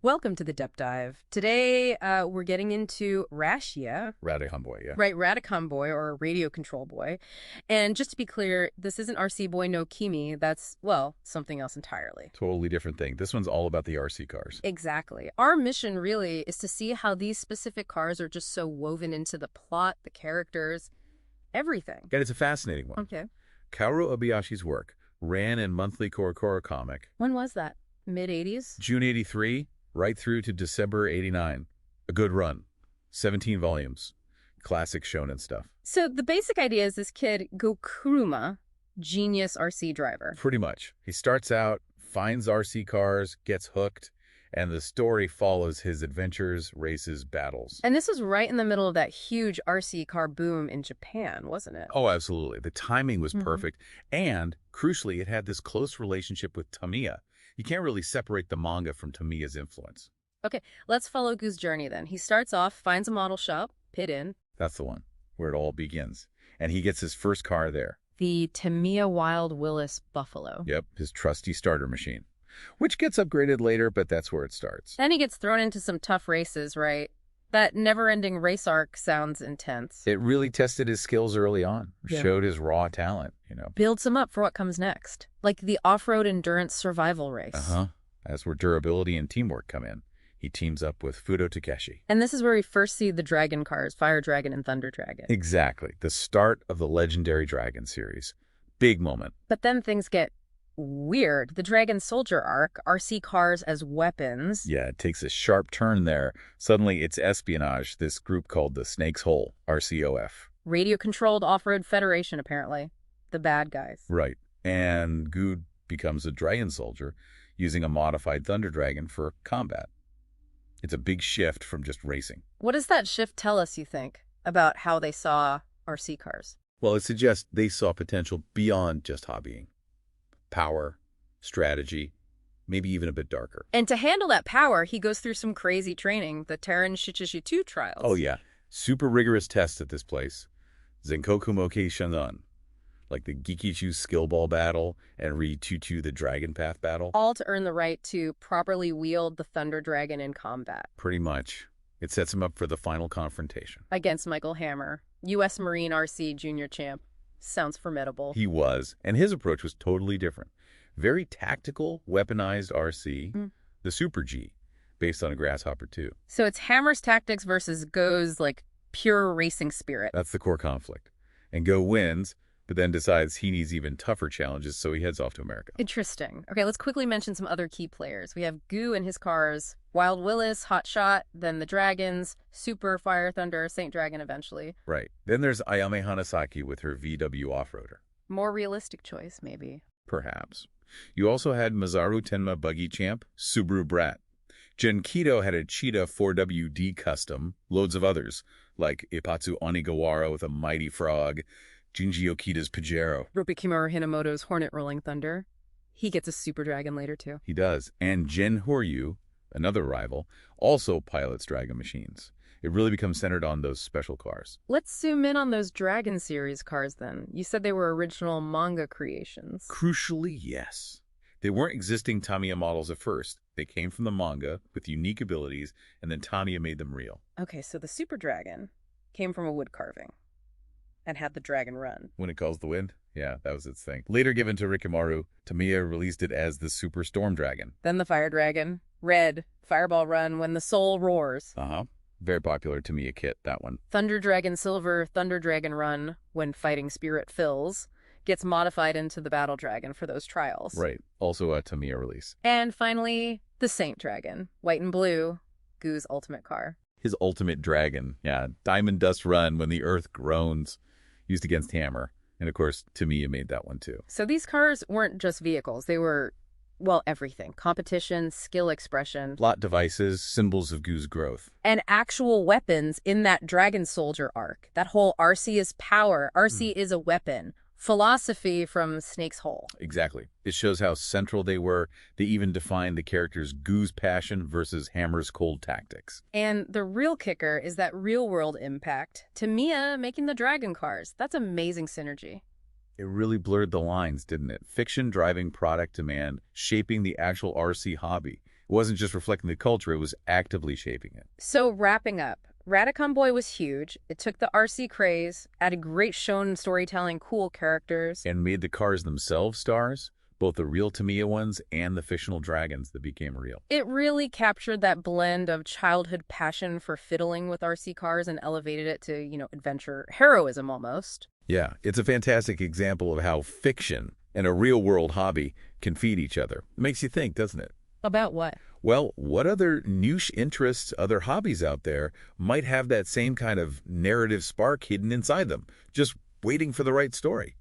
Welcome to the Depth Dive. Today, we're getting into Rashia. RadiCon Boy, yeah. Right, RadiCon Boy, or Radio Control Boy. And just to be clear, this isn't RC Boy no Kimi. That's, well, something else entirely. Totally different thing. This one's all about the RC cars. Exactly. Our mission, really, is to see how these specific cars are just so woven into the plot, the characters, everything. And it's a fascinating one. Okay. Kaoru Obayashi's work ran in monthly Korokoro comic. When was that? Mid-'80s? June 83, right through to December 89. A good run. 17 volumes. Classic shonen stuff. So the basic idea is this kid, Gokuruma, genius RC driver. Pretty much. He starts out, finds RC cars, gets hooked, and the story follows his adventures, races, battles. And this was right in the middle of that huge RC car boom in Japan, wasn't it? Oh, absolutely. The timing was perfect. And, crucially, it had this close relationship with Tamiya. You can't really separate the manga from Tamiya's influence. Okay, let's follow Goo's journey then. He starts off, finds a model shop, pit in. That's the one, where it all begins. And he gets his first car there. The Tamiya Wild Willis Buffalo. Yep, his trusty starter machine. Which gets upgraded later, but that's where it starts. Then he gets thrown into some tough races, right? That never-ending race arc sounds intense. It really tested his skills early on. Yeah. Showed his raw talent, you know. Builds him up for what comes next. Like the off-road endurance survival race. That's where durability and teamwork come in. He teams up with Fudo Takeshi. And this is where we first see the Dragon cars, Fire Dragon and Thunder Dragon. Exactly. The start of the legendary Dragon series. Big moment. But then things get weird. The Dragon Soldier arc, RC cars as weapons. Yeah, it takes a sharp turn there. Suddenly it's espionage, this group called the Snake's Hole, RCOF. Radio-controlled off-road federation, apparently. The bad guys. Right. And Good becomes a Dragon Soldier, using a modified Thunder Dragon for combat. It's a big shift from just racing. What does that shift tell us, you think, about how they saw RC cars? Well, it suggests they saw potential beyond just hobbying. Power, strategy, maybe even a bit darker. And to handle that power, he goes through some crazy training, the Terran Shichishitu trials. Oh, yeah. Super rigorous tests at this place. Zenkoku Moke Shandan, like the Gikichu skill ball battle and Ri-Chu-Chu the Dragon Path battle. All to earn the right to properly wield the Thunder Dragon in combat. Pretty much. It sets him up for the final confrontation. Against Michael Hammer, U.S. Marine RC junior champ. Sounds formidable. He was, and his approach was totally different. Very tactical, weaponized RC, the Super G, based on a Grasshopper 2. So it's Hammer's tactics versus Go's, like, pure racing spirit. That's the core conflict. And Go wins, but then decides he needs even tougher challenges, so he heads off to America. Interesting. Okay, let's quickly mention some other key players. We have Goo and his cars, Wild Willis, Hot Shot, then the Dragons, Super, Fire, Thunder, Saint Dragon eventually. Right. Then there's Ayame Hanasaki with her VW off-roader. More realistic choice, maybe. Perhaps. You also had Masaru Tenma Buggy Champ, Subaru Brat. Genkido had a Cheetah 4WD custom, loads of others, like Ipatsu Onigawara with a Mighty Frog, Jinji Okida's Pajero. Ropikimura Hinamoto's Hornet Rolling Thunder. He gets a Super Dragon later, too. He does. And Jin Horyu, another rival, also pilots Dragon machines. It really becomes centered on those special cars. Let's zoom in on those Dragon series cars, then. You said they were original manga creations. Crucially, yes. They weren't existing Tamiya models at first. They came from the manga with unique abilities, and then Tamiya made them real. Okay, so the Super Dragon came from a wood carving and had the dragon run. When it calls the wind? Yeah, that was its thing. Later given to Rikimaru, Tamiya released it as the Super Storm Dragon. Then the Fire Dragon, red, fireball run when the soul roars. Very popular Tamiya kit, that one. Thunder Dragon Silver, Thunder Dragon run when fighting spirit fills. Gets modified into the Battle Dragon for those trials. Right. Also a Tamiya release. And finally, the Saint Dragon, white and blue, Goo's ultimate car. His ultimate dragon. Yeah, Diamond Dust Run when the earth groans. Used against Hammer. And of course, Tamiya made that one too. So these cars weren't just vehicles. They were, well, everything. Competition, skill expression. Plot devices, symbols of Goo's growth. And actual weapons in that Dragon Soldier arc. That whole RC is power. RC is a weapon. Philosophy from Snake's Hole. Exactly. It shows how central they were. They even defined the character's Goo's passion versus Hammer's cold tactics. And the real kicker is that real-world impact. Tamiya making the Dragon cars. That's amazing synergy. It really blurred the lines, didn't it? Fiction driving product demand, shaping the actual RC hobby. It wasn't just reflecting the culture, it was actively shaping it. So wrapping up, RadiCon Boy was huge. It took the RC craze, added great shonen storytelling, cool characters. And made the cars themselves stars, both the real Tamiya ones and the fictional dragons that became real. It really captured that blend of childhood passion for fiddling with RC cars and elevated it to, adventure heroism almost. Yeah, it's a fantastic example of how fiction and a real-world hobby can feed each other. It makes you think, doesn't it? About what? Well, what other niche interests, other hobbies out there might have that same kind of narrative spark hidden inside them, just waiting for the right story?